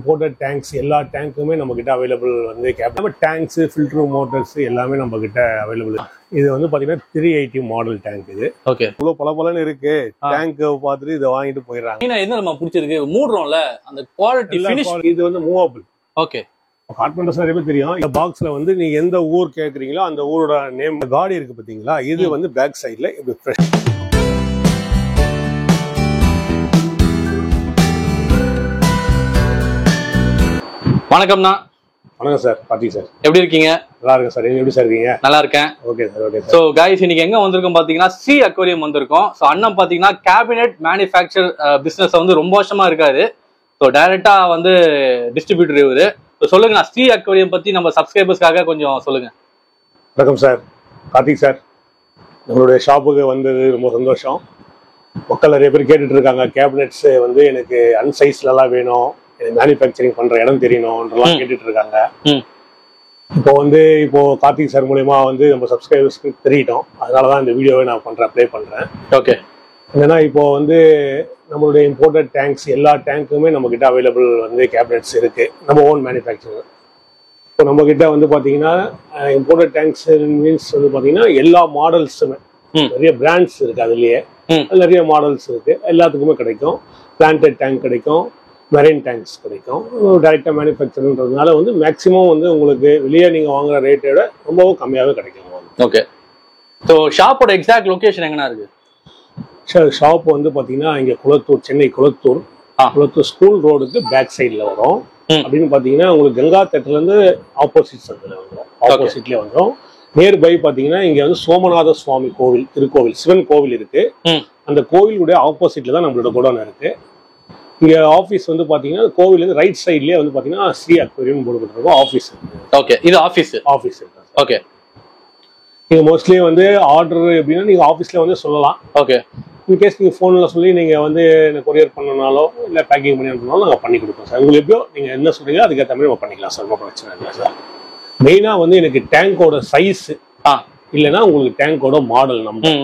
Imported tanks எல்லா டேங்க்குமே நம்ம கிட்ட அவைலபிள் வந்து கேப் டேங்க்ஸ் ஃபில்டர் மோட்டர்ஸ் எல்லாமே நம்ம கிட்ட அவைலபிள். இது வந்து பாத்தீங்கன்னா 380 மாடல் டேங்க். இது ஓகே இவ்வளவு பலபலன்னு இருக்கு. டேங்க் பார்த்துட்டு இதை வாங்கிட்டு போயிடுறாங்க. என்ன நம்ம பிடிச்சிருக்கு மூடுறோம்ல அந்த குவாலிட்டி ஃபினிஷ். இது வந்து மூவபிள். ஓகே கார்பெண்டர்ஸ் நிறைய பேர் தெரியும். இந்த பாக்ஸ்ல வந்து நீங்க எந்த ஊர் கேக்குறீங்களோ அந்த ஊரோட நேம் காடி இருக்கு பாத்தீங்களா. இது வந்து பேக் சைட்ல இப்படி ஃப்ரெஷ். வணக்கம்ண்ணா. வணக்கம் சார். பாத்தீங்க சார், எப்படி இருக்கீங்க? நல்லா இருக்கேன் சார். எப்படி சார் இருக்கீங்க? நல்லா இருக்கேன். Okay sir. Okay sir. So guys, இன்னைக்கு எங்க வந்திருக்கோம் பாத்தீங்கன்னா சி அக்வேரியம் வந்திருக்கோம். ஸோ அண்ணன் பாத்தீங்கன்னா கேபினெட் மேனுஃபேக்சர் பிசினஸ் வந்து ரொம்ப வருஷமா இருக்காரு. ஸோ டைரக்டா வந்து டிஸ்ட்ரிபியூட்டர் இவரு. சொல்லுங்க சி அக்வேரியம் பத்தி நம்ம சப்ஸ்கிரைபர்ஸ்க்காக கொஞ்சம் சொல்லுங்க. வணக்கம் சார். கார்த்திக் சார், நம்மளுடைய ஷாப்புக்கு வந்தது ரொம்ப சந்தோஷம். மக்கள் நிறைய பேர் கேட்டுட்டு இருக்காங்க, கேபினெட்ஸ் வந்து எனக்கு அன்சைஸ்லாம் வேணும், மேனுஃபேக்சரிங் பண்ற இடம் தெரியணும்ன்றலாம் கேட்டுட்டு இருக்காங்க. இப்போ கார்த்திக் சார் மூலமா வந்து நம்ம சப்ஸ்கிரைபர்ஸ்க்கு தெரியட்டும், அதனாலதான் இந்த வீடியோவை நான் ப்ளே பண்றேன். ஓகே. என்னன்னா இப்போ வந்து நம்மளுடைய இம்போர்ட்டட் டேங்க்ஸ் எல்லா டேங்க்குமே நம்ம கிட்ட அவைலபிள் வந்து கேபினெட்ஸ் இருக்கு. நம்ம ஓன் மேனுஃபேக்சர். இப்போ நம்ம கிட்ட வந்து பாத்தீங்கன்னா இம்போர்ட்டட் டேங்க்ஸ் மீன்ஸ் வந்து பாத்தீங்கன்னா எல்லா மாடல்ஸுமே நிறைய பிராண்ட்ஸ் இருக்கு. அதுலயே நிறைய மாடல்ஸ் இருக்கு. எல்லாத்துக்குமே கிடைக்கும். பிளான்டட் டேங்க் கிடைக்கும், மெரைன் டேங்க்ஸ் கிடைக்கும். டைரக்டா மேனுஃபேக்சர்ன்றதுனால வந்து மேக்சிமம் வந்து உங்களுக்கு வெளியே நீங்க வாங்குற ரேட்டை விட ரொம்பவும் கம்மியாவே கிடைக்கும். ஓகே. ஸோ ஷாப்போட எக்ஸாக்ட் லொகேஷன் எங்கன்னா இருக்கு? சார் ஷாப் வந்து பாத்தீங்கன்னா இங்க குளத்தூர், சென்னை குளத்தூர் ஸ்கூல் ரோடுக்கு பேக் சைட்ல வரும். அப்படின்னு பாத்தீங்கன்னா உங்களுக்கு கங்கா தேட்டர்ல இருந்து ஆப்போசிட் சைட்ல வந்துடும். ஆப்போசிட்ல வந்துடும். நியர்பை பாத்தீங்கன்னா இங்க வந்து சோமநாத சுவாமி கோவில், திருக்கோவில், சிவன் கோவில் இருக்கு. அந்த கோவிலுடைய ஆப்போசிட்ல தான் நம்மளோட குடோன் இருக்கு. இங்க ஆபீஸ் வந்து பாத்தீங்கன்னா கோவில் வந்து ரைட் சைட்லயே வந்து பாத்தீங்கன்னா சி அக்வேரியம் போட்டுருக்கோம் ஆபீஸ். ஓகே, இது ஆபீஸ் இருக்கு. ஓகே. நீங்க மோஸ்ட்லி வந்து ஆர்டர் எப்படின்னா நீங்க ஆபீஸ்ல வந்து சொல்லலாம். ஓகே. இன்கேஸ் நீங்க போன்ல சொல்லி நீங்க வந்து கொரியர் பண்ணனாலோ இல்ல பேக்கிங் பண்ணி அனுப்பினாலும் நாங்க பண்ணி கொடுப்போம் சார். உங்களுக்கு எப்படியோ நீங்க என்ன சொல்றீங்களோ அதுக்கேற்ற மாதிரி நம்ம பண்ணிக்கலாம் சார். ரொம்ப பிரச்சனை இல்லை சார். மெயினா வந்து எனக்கு டேங்கோட சைஸ் இல்லைன்னா உங்களுக்கு டேங்கோட மாடல் நம்பர்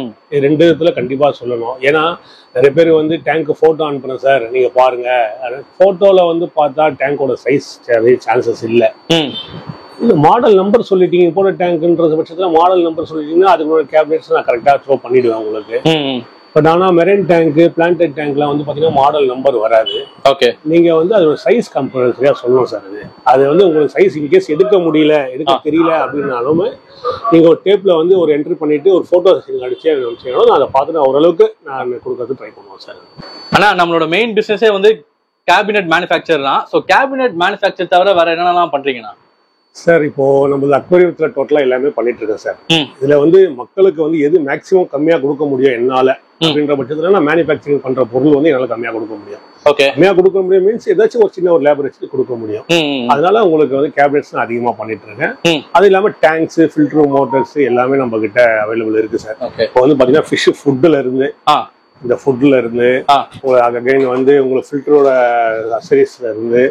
ரெண்டு விதத்துல கண்டிப்பா சொல்லணும். ஏன்னா நிறைய பேர் வந்து டேங்க் போட்டோ அனுப்புறேன் சார் நீங்க பாருங்க, போட்டோல வந்து பார்த்தா டேங்கோட சைஸ் சான்சஸ் இல்லை. இந்த மாடல் நம்பர் சொல்லிட்டீங்க, போன டேங்க்ன்ற பட்சத்துல மாடல் நம்பர் சொல்லிட்டீங்கன்னா அதுக்கு கேபினெட்ஸ் நான் கரெக்டா த்ரோ பண்ணிடுவேன் உங்களுக்கு. பட் ஆனா மெரைன் டேங்க், பிளான்டட் டேங்க்லாம் வந்து பாத்தீங்கன்னா மாடல் நம்பர் வராது. ஓகே. நீங்க வந்து அதோட சைஸ் கம்பல்சரியா சொல்லணும் சார். அது வந்து உங்களுக்கு சைஸ் இன்கேஸ் எடுக்க முடியல, எடுக்க தெரியல அப்படின்னாலும் நீங்க ஒரு டேப்ல வந்து ஒரு என்ட்ரி பண்ணிட்டு ஒரு போட்டோ அடிச்சு அனுப்பிச்சீங்கன்னா நான் அதை பார்த்துட்டு ஓரளவுக்கு நான் கொடுக்கறது ட்ரை பண்ணுவோம் சார். ஆனா நம்மளோட மெயின் பிசினஸே வந்து கேபினெட் மேனுஃபேக்சர் தான். ஸோ கேபினெட் மேனுஃபேக்சர் தவிர வேற என்னென்னலாம் பண்றீங்கன்னா சார்? இப்போ நம்ம அக்வேரியத்துல டோட்டலா எல்லாமே பண்ணிட்டு இருக்கேன் சார். இதுல வந்து மக்களுக்கு வந்து எது மேக்சிமம் கம்மியா கொடுக்க முடியும் என்னால அப்படின்ற பட்சத்துல நான் மேனுஃபேக்சரிங் பண்ற பொருள் வந்து என்னால கம்மியா கொடுக்க முடியும். கம்மியா கொடுக்க முடியும் மீன்ஸ் ஏதாச்சும் ஒரு சின்ன ஒரு லேபர் வச்சு கொடுக்க முடியும். அதனால உங்களுக்கு வந்து கேபினெட்ஸ் அதிகமா பண்ணிட்டு இருக்கேன். அது இல்லாம டேங்க்ஸ், ஃபில்டர், மோட்டர்ஸ் எல்லாமே நம்ம கிட்ட அவைலபிள் இருக்கு சார். இப்போ வந்து பாத்தீங்கன்னா ஃபிஷ் ஃபுட்ல இருந்து இந்த ஃபுட்ல இருந்து அகைன் வந்து உங்களுக்கு ஃபில்டரோட அக்சசரிஸ்ல இருந்து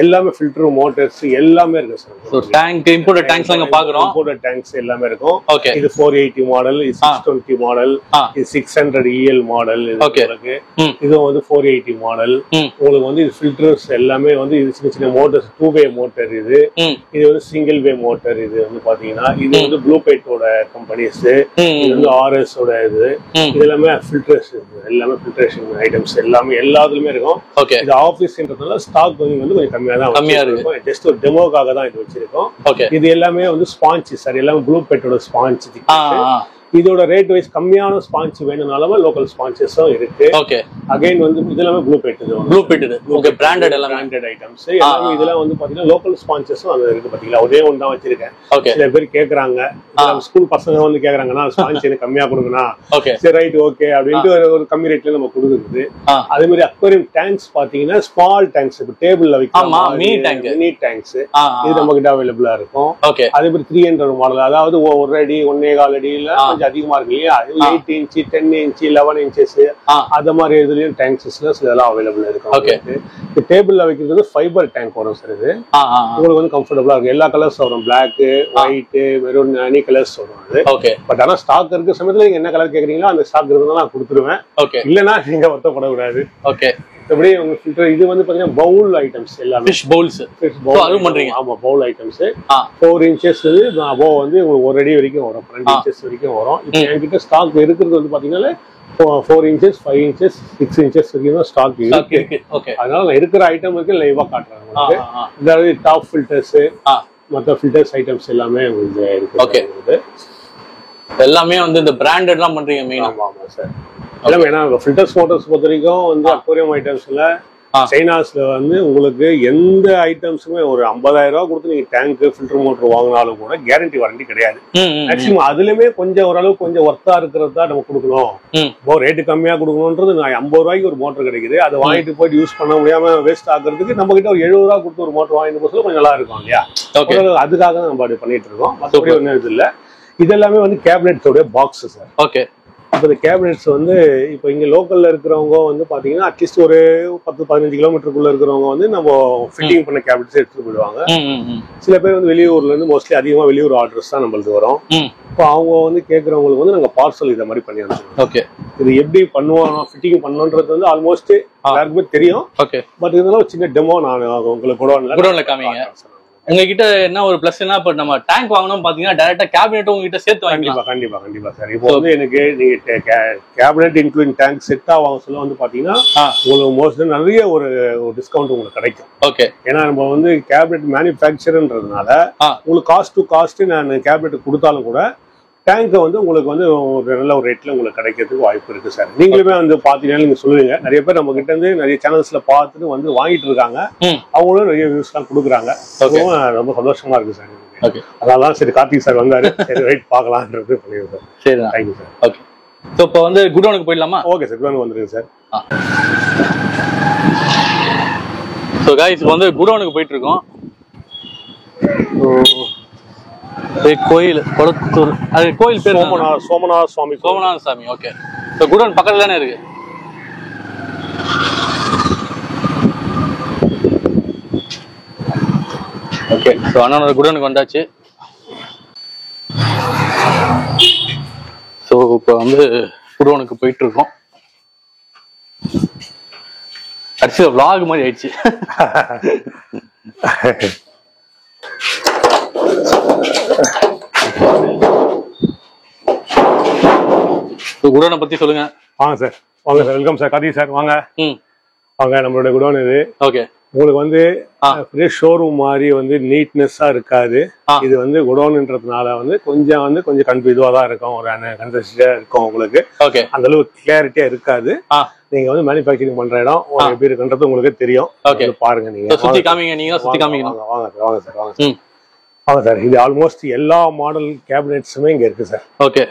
எல்லாமே ஃபில்டர், மோட்டர்ஸ் எல்லாமே இருக்கு sir. So tank, imported tanks எல்லாம் பாக்குறோம். இம்போர்ட்டட் டேங்க்ஸ் எல்லாமே இருக்கும். இது 480 மாடல், இது 620 மாடல், இது 600 EL மாடல். உங்களுக்கு இது வந்து 480 மாடல். உங்களுக்கு வந்து இது ஃபில்டர்ஸ் எல்லாமே வந்து இது சின்ன சின்ன மோட்டர்ஸ், 2-வே மோட்டர். இது வந்து சிங்கிள் வே மோட்டர். இது வந்து பாத்தீங்கன்னா இது வந்து ப்ளூபைட்டோட கம்பெனிஸ். இது வந்து RS ஓட இது எல்லாமே ஃபில்டர்ஸ், எல்லாமே ஃபில்ட்ரேஷன் ஐட்டம்ஸ் எல்லாமே எல்லாத்துலயுமே இருக்கும். இது ஆபீஸ்ன்றதுனால ஸ்டாக் வந்து கொஞ்சம் கம்மியா தான் இருக்கும். ஜஸ்ட் ஒரு டெமோக்காக தான் இது வச்சிருக்கோம். இது எல்லாமே வந்து ஸ்பாஞ்ச் சார், எல்லாமே ப்ளூபைட்டோட ஸ்பாஞ்ச். இதோட ரேட் வைஸ் கம்மியான ஸ்பாஞ்ச் வேணும்னாலும் லோக்கல் ஸ்பான்சஸும் இருக்கு. அகைன் வந்து இதெல்லாமே ப்ளூபைட் பிராண்டட் ஐட்டம்ஸ் எல்லாமே. இதெல்லாம் வந்து பாத்தீங்கன்னா லோக்கல் ஸ்பான்சஸும் அது இருக்கு. பாத்தீங்களா, ஒரே ஒன்று தான் வச்சிருக்கேன். சில பேர் கேக்குறாங்க, ஸ்கூல் பசங்க வந்து கேக்குறாங்கன்னா ஸ்பான்ச் எனக்கு கம்மியா கொடுங்கண்ணா, சரி ரைட் ஓகே அப்படின்ட்டு ஒரு கம்மி ரேட்ல நம்ம கொடுக்குறது. அதே மாதிரி அக்வேரியம் டேங்க்ஸ் பாத்தீங்கன்னா ஸ்மால் டேங்க்ஸ், டேபிள்ல வைக்கலாம் மினி டேங்க்ஸ், இது நம்ம கிட்ட அவைலபிளா இருக்கும். அதே மாதிரி 300 மாடல், அதாவது 1 அடி 1.25 அடியில அதிகமா இருக்கு இல்லையா, 8 இன்ச், 10 இன்ச், 11 இன்ச்சஸ் அந்த மாதிரி இதுலயும் டேங்க்ஸ் இதெல்லாம் அவைலபிள் இருக்கு. டேபிள்ல வைக்கிறது ஃபைபர் டேங்க் வரும் சார். இது உங்களுக்கு வந்து கம்ஃபர்டபுளா இருக்கு. எல்லா கலர்ஸ் வரும், black, white, maroon, any colours வரும். பட் ஆனா ஸ்டாக் இருக்க சமயத்துல நீங்க என்ன கலர் கேக்குறீங்களோ அந்த ஸ்டாக் இருந்தா நான் கொடுத்துருவேன். இல்லைன்னா நீங்க வருத்தப்படக்கூடாது. மற்றபடி உங்க ஃபில்டர் இது வந்து பாத்தீங்கன்னா பவுல் ஐட்டம்ஸ் எல்லாமே ஃபிஷ் பவுல்ஸ் அதுவும் பண்றீங்க. ஆமா பவுல் ஐட்டம்ஸ் 4 inches அபோவ் வந்து உங்களுக்கு 1 அடி வரைக்கும் வரும், 2 inches வரைக்கும் வரும். இப்போ என்கிட்ட ஸ்டாக் இருக்கிறது வந்து பாத்தீங்கன்னா 4 inches 5 inches 6 inches வரைக்கும் தான் ஸ்டாக் இருக்கு. அதனால நான் இருக்கிற ஐட்டம் இருக்கு லைவா காட்டுறேன் உங்களுக்கு. இதாவது டாப் ஃபில்டர்ஸ் மற்ற ஃபில்டர்ஸ் ஐட்டம்ஸ் எல்லாமே உங்களுக்கு இருக்கு. எல்லாமே வந்து இந்த பிராண்டட்லாம் பண்றீங்க மெயினா? ஆமா சார். எல்லாமே ஏன்னா ஃபில்டர்ஸ் மோட்டர்ஸ் பொறுத்த வரைக்கும் வந்து அக்வேரியம் ஐட்டம்ஸ்ல சைனாஸ்ல வந்து உங்களுக்கு எந்த ஐட்டம்ஸுமே ஒரு 50,000 ரூபாய் கொடுத்து நீங்க டேங்க் ஃபில்டர் மோட்டர் வாங்கினாலும் கூட கேரண்டி வாரண்டி கிடையாது. மேக்ஸிமம் அதுலயுமே கொஞ்சம் ஓரளவுக்கு கொஞ்சம் ஒர்த்தா இருக்கிறது தான் நம்ம கொடுக்கணும். இப்போ ரேட்டு கம்மியா கொடுக்கணும்ன்றது நான் 50 ரூபாய்க்கு ஒரு மோட்டர் கிடைக்குது, அதை வாங்கிட்டு போயிட்டு யூஸ் பண்ண முடியாம வேஸ்ட் ஆகுறதுக்கு நம்ம கிட்ட ஒரு 70 ரூபாய் கொடுத்து ஒரு மோட்டர் வாங்கிட்டு போக கொஞ்சம் நல்லா இருக்கும் இல்லையா? அதுக்காக தான் நம்ம அப்படி பண்ணிட்டு இருக்கோம். மற்றபடி ஒன்றும் இது இல்லை. இதெல்லாமே வந்து கேபினெட்ஸோட பாக்ஸ் சார். ஓகே. இப்போ இந்த கேபினெட்ஸ் வந்து இப்போ இங்கே லோக்கலில் இருக்கிறவங்க வந்து பார்த்தீங்கன்னா அட்லீஸ்ட் ஒரு 10-15 கிலோமீட்டருக்குள்ள இருக்கிறவங்க வந்து நம்ம ஃபிட்டிங் பண்ண கேபினெட்ஸ் எடுத்துட்டு போயிடுவாங்க. சில பேர் வந்து வெளியூர்லேருந்து மோஸ்ட்லி அதிகமாக வெளியூர் ஆர்டர்ஸ் தான் நம்மளுக்கு வரும். இப்போ அவங்க வந்து கேட்குறவங்களுக்கு வந்து நாங்கள் பார்சல் இதை மாதிரி பண்ணி அனுப்பிச்சிடுவோம். ஓகே. இது எப்படி பண்ணுவோம் ஃபிட்டிங் பண்ணணுன்றது வந்து ஆல்மோஸ்ட் எல்லாருக்குமே தெரியும். ஓகே. பட் இருந்தாலும் சின்ன டெமோ நான் உங்களுக்கு குடோன்ல காமிங்க. உங்ககிட்ட என்ன ஒரு பிளஸ்னா இப்ப நம்ம டேங்க் வாங்கணும் பாத்தீங்கன்னா டைரக்டா கேபினெட் உங்ககிட்ட சேர்த்து வாங்கிக்கலாம். கண்டிப்பா சார். இப்போ வந்து எனக்கு நீங்க கேபினெட் இன்க்ளூடிங் டேங்க் செட்டா வாங்க சொல்ல வந்து பாத்தீங்கன்னா உங்களுக்கு மோஸ்ட்லி நிறைய ஒரு டிஸ்கவுண்ட் உங்களுக்கு கிடைக்கும். ஓகே. ஏன்னா நம்ம வந்து கேபினெட் மேனுஃபேக்சர்ன்றதுனால உங்களுக்கு காஸ்ட் டு காஸ்ட் நான் கேபினெட் கொடுத்தாலும் கூட டேங்க் வந்து உங்களுக்கு வந்து ஒரு நல்ல ஒரு ரேட்ல உங்களுக்கு கிடைக்கிறதுக்கு வாய்ப்பு இருக்கு சார். நீங்களுமே வந்து பாத்தீங்கன்னா நீங்க சொல்லுவீங்க, நிறைய பேர் நம்ம கிட்ட இருந்து நிறைய சேனல்ஸ்ல பார்த்துட்டு வந்து வாங்கிட்டு இருக்காங்க, அவங்களும் நிறைய வியூஸ் எல்லாம் கொடுக்குறாங்க. ரொம்ப சந்தோஷமா இருக்கு சார். அதனாலதான் சரி கார்த்திக் சார் வந்தாரு, சரி ரைட் பாக்கலாம்ன்றது பண்ணிருக்கோம். சரி, தேங்க்யூ சார். ஓகே. ஸோ இப்போ வந்து குடோனுக்கு போயிடலாமா? ஓகே சார், குடோனுக்கு வந்துருங்க சார். ஸோ கைஸ் வந்து குடோனுக்கு போயிட்டு இருக்கோம். கோயில் கொளத்தூர், அது கோயில் பேர் சோமநாத சுவாமி. சோமநாத சாமி. ஓகே. ஸோ குடோன் பக்கத்துல தானே இருக்கு. ஓகே. ஸோ அண்ணனோட குடோனுக்கு வந்தாச்சு. ஸோ இப்போ வந்து குடோனுக்கு போயிட்டு இருக்கோம். கடைசியில் vlog மாதிரி ஆயிடுச்சு. குடோனை பத்தி சொல்லுங்க. வாங்க சார், வாங்க sir. Welcome sir, Karthik sir வாங்க. வாங்க, நம்மளோட குடோன் இது. ஓகே. உங்களுக்கு வந்து ஷோரூம் மாதிரி வந்து நீட்னஸா இருக்காது. இது வந்து குடோன்ன்றதுனால வந்து கொஞ்சம் கன்ஃபியூஸா தான் இருக்கும், ஒரு கன்ஃபியூஸா இருக்கும் உங்களுக்கு. ஓகே. அந்த அளவுக்கு கிளாரிட்டியா இருக்காது. நீங்க வந்து மேனுஃபேக்சரிங் பண்ற இடம் எப்படி இருக்குன்றது உங்களுக்கு தெரியும். பாருங்க, நீங்க சுத்தி காமிங்க. நீங்க சுத்தி காமிங்க. வாங்க சார், வாங்க சார், வாங்க சார். ஆமா சார், இது ஆல்மோஸ்ட் எல்லா மாடல் கேபினெட்ஸுமே இங்க இருக்கு சார். ஓகே.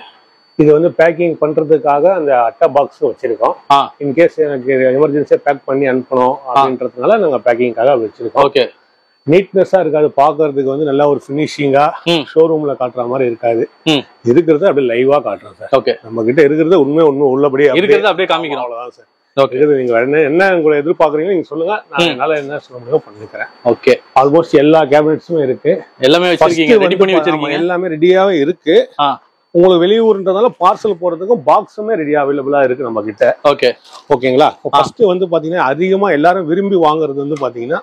இது வந்து பேக்கிங் பண்றதுக்காக அந்த அட்டை பாக்ஸ் வச்சிருக்கோம். இன்கேஸ் எனக்கு எமர்ஜென்சியா பேக் பண்ணி அனுப்பணும் அப்படின்றதுனால நாங்க பேக்கிங்காக வச்சிருக்கோம். ஓகே. நீட்னஸா இருக்காது, பாக்குறதுக்கு வந்து நல்ல ஒரு பினிஷிங்கா ஷோரூம்ல காட்டுற மாதிரி இருக்காது. இருக்கிறது அப்படியே லைவா காட்டுறோம் சார். ஓகே. நம்ம கிட்ட இருக்கிறது உண்மை உள்ளபடியே இருக்கிறது அப்படியே காமிக்கிறோம், அவ்வளவுதான் சார். நீங்க என்ன உங்களை எதிர்பார்க்குறீங்க நீங்க சொல்லுங்க, நான் என்னால என்ன சொல்ல முடியும் பண்ணிக்கிறேன். ஓகே. ஆல்மோஸ்ட் எல்லா கேபினெட்ஸுமே இருக்கு, எல்லாமே வச்சிருக்கீங்க, ரெடி பண்ணி வச்சிருக்கீங்க. எல்லாமே ரெடியாவே இருக்கு. உங்களுக்கு வெளியூர்ன்றதால பார்சல் போறதுக்கும் பாக்ஸுமே ரெடி அவைலபிளா இருக்கு நம்ம கிட்ட. ஓகே. ஓகேங்களா. ஃபர்ஸ்ட் வந்து பாத்தீங்கன்னா அதிகமா எல்லாரும் விரும்பி வாங்குறது வந்து பாத்தீங்கன்னா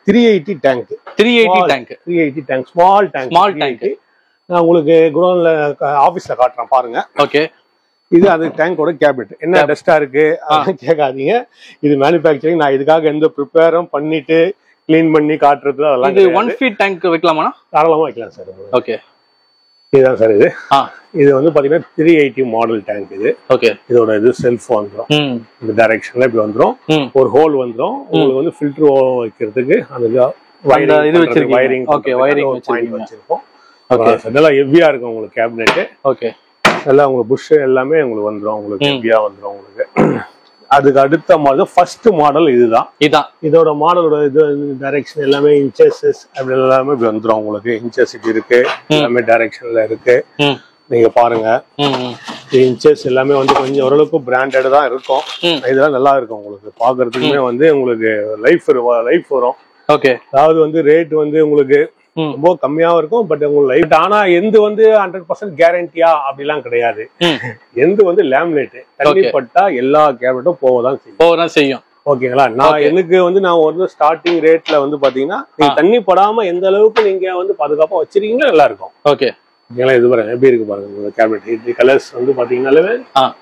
380 டேங்க். 380 tank small tank. நான் உங்களுக்கு குடோன்ல ஆபீஸ்ல காட்டுறேன் பாருங்க. ஓகே. இது அது டேங்கோட கேபினெட். என்ன டஸ்டா இருக்கு கேட்காதீங்க, இது மேனுஃபேக்சரிங். நான் இதுக்காக எந்த ப்ரிப்பேரும் பண்ணிட்டு கிளீன் பண்ணி காட்டுறது அதெல்லாம். இது 1 feet டேங்க் வைக்கலாமா? தாராளமா வைக்கலாம் சார். ஓகே. இதுதான் சார் இது. இது வந்து பாத்தீங்கன்னா 380 மாடல் டேங்க் இது. ஓகே. இதோட இது செல்ஃப் வந்துரும், இந்த டைரக்ஷன்ல இப்படி வந்துரும், ஒரு ஹோல் வந்துரும். உங்களுக்கு வந்து ஃபில்டர் வைக்கிறதுக்கு அந்த இது வச்சிருக்கீங்க. வயரிங். ஓகே, வயரிங் வச்சிருக்கோம். நல்லா ஹெவியா இருக்கும் உங்களுக்கு கேபினெட். ஓகே. எல்லாம் உங்களுக்கு புஷ் எல்லாமே உங்களுக்கு வந்துரும், உங்களுக்கு ஹெவியா வந்துரும் உங்களுக்கு. அதுக்கு அடுத்த மாடல் ஃபர்ஸ்ட் மாடல் இதுதான். இதோட மாடலோட இது டைரக்ஷன் எல்லாமே இன்ச்சஸ் அப்படி எல்லாமே இப்படி வந்துரும் உங்களுக்கு. இன்ச்சஸ் இப்படி இருக்கு, எல்லாமே டைரக்ஷன்ல இருக்கு. நீங்க பாருங்க, இன்ச்சஸ் எல்லாமே வந்து கொஞ்சம் ஓரளவுக்கு பிராண்டட் தான் இருக்கும். இதெல்லாம் நல்லா இருக்கும் உங்களுக்கு பாக்குறதுக்குமே வந்து உங்களுக்கு லைஃப் வரும். ஓகே. அதாவது வந்து ரேட் வந்து உங்களுக்கு ரொம்ப கம்மியாவும் இருக்கும், பட் உங்களுக்கு லைட். ஆனா எந்த வந்து 100% கேரண்டியா அப்படிலாம் கிடையாது. எந்த வந்து லேமினேட் தண்ணி பட்டா எல்லா கேபினட்டும் போகதான் செய்யும். ஓகேங்களா. நான் எனக்கு வந்து நான் ஒரு ஸ்டார்டிங் ரேட்ல வந்து பாத்தீங்கன்னா நீங்க தண்ணி படாம எந்த அளவுக்கு நீங்க வந்து பாதுகாப்பா வச்சிருக்கீங்களோ நல்லா இருக்கும். ஓகே ஓகேங்களா. இது பாருங்க எப்படி இருக்கு பாருங்க உங்க கேபினட். இது கலர்ஸ் வந்து பாத்தீங்கன்னாலே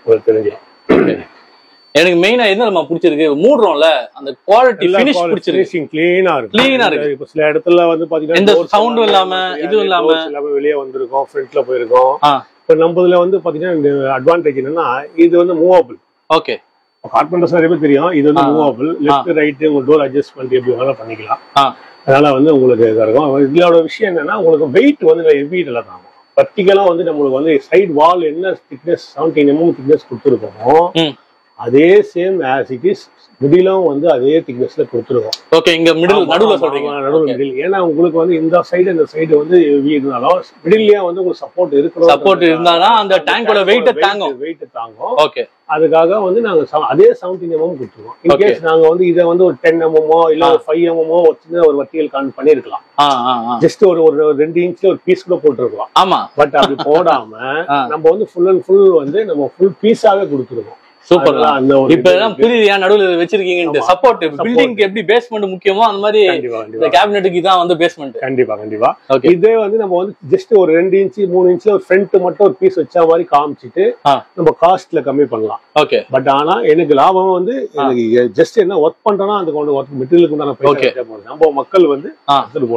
உங்களுக்கு தெரிஞ்சிடும். எனக்கு மெயினா என்ன நம்ம பிடிச்சிருக்கு, மூடுறோம்ல அந்த குவாலிட்டி ஃபினிஷ் பிடிச்சிருக்கு. க்ளீனா இருக்கு. இப்போ சில இடத்துல வந்து பாத்தீங்கன்னா எந்த சவுண்டும் இல்லாம இதுவும் இல்லாம வெளியே வந்திருக்கும், ஃப்ரண்ட்ல போயிருக்கும். இப்போ நம்மதுல வந்து பாத்தீங்கன்னா அட்வான்டேஜ் என்னன்னா இது வந்து மூவபிள். ஓகே கார்பெண்டர்ஸ் நிறைய பேர் தெரியும். இது வந்து மூவபிள், லெஃப்ட் ரைட் உங்க டோர் அட்ஜஸ்ட்மெண்ட் எப்படி வேணாலும் பண்ணிக்கலாம். அதனால வந்து உங்களுக்கு இதா இருக்கும். இதோட விஷயம் என்னன்னா உங்களுக்கு வெயிட் வந்து ஹெவியில தான். பர்டிகுலரா வந்து நம்மளுக்கு வந்து சைடு வால் என்ன திக்னஸ் 17 mm திக்னஸ் கொடுத்துருக்கோமோ அதே சேம் ஆஸ் இட் இஸ் மிடிலும் வந்து அதே திக்னஸ்ல கொடுத்துருக்கோம். ஓகே இங்க மிடில் நடுவுல சொல்றீங்க. நடுவுல மிடில். ஏன்னா உங்களுக்கு வந்து இந்த சைடு வந்து ஹெவி இருந்தாலும் மிடில்லயே வந்து உங்களுக்கு சப்போர்ட் இருக்கணும். சப்போர்ட் இருந்தாதான் அந்த டேங்கோட வெயிட் தாங்கும். ஓகே அதுக்காக வந்து நாங்க அதே 17 mm கொடுத்துருவோம். இன்கேஸ் நாங்க வந்து இதை வந்து ஒரு 10 mm இல்ல ஒரு 5 mm சின்ன ஒரு வர்டிகல் கான் பண்ணிருக்கலாம். ஜஸ்ட் ஒரு 2 இன்ச்ல ஒரு பீஸ் கூட போட்டுருக்கலாம். ஆமா பட் அப்படி போடாம நம்ம வந்து ஃபுல் அண்ட் ஃபுல் வந்து நம்ம ஃபுல் பீஸாவே கொடுத்துருவோம். சூப்பர். இப்பதான் புரியுது நடுவுல வச்சிருக்கீங்க. சப்போர்ட் பில்டிங்க்கு எப்படி பேஸ்மெண்ட் முக்கியமோ அந்த மாதிரி இந்த கேபினெட்டுக்கு தான் வந்து பேஸ்மெண்ட். கண்டிப்பா இதே வந்து நம்ம வந்து ஜஸ்ட் ஒரு 2 இன்ச் 3 இன்ச்ல ஒரு ஃப்ரண்ட் மட்டும் ஒரு பீஸ் வச்ச மாதிரி காமிச்சிட்டு நம்ம காஸ்ட்ல கம்மி பண்ணலாம். ஓகே பட் ஆனா எனக்கு லாபம் வந்து எனக்கு ஜஸ்ட் என்ன ஒர்க் பண்றோம்னா அதுக்கு ஒர்க் மெட்டீரியலுக்கு உண்டான பைசா போடுது. நம்ம மக்கள் வந்து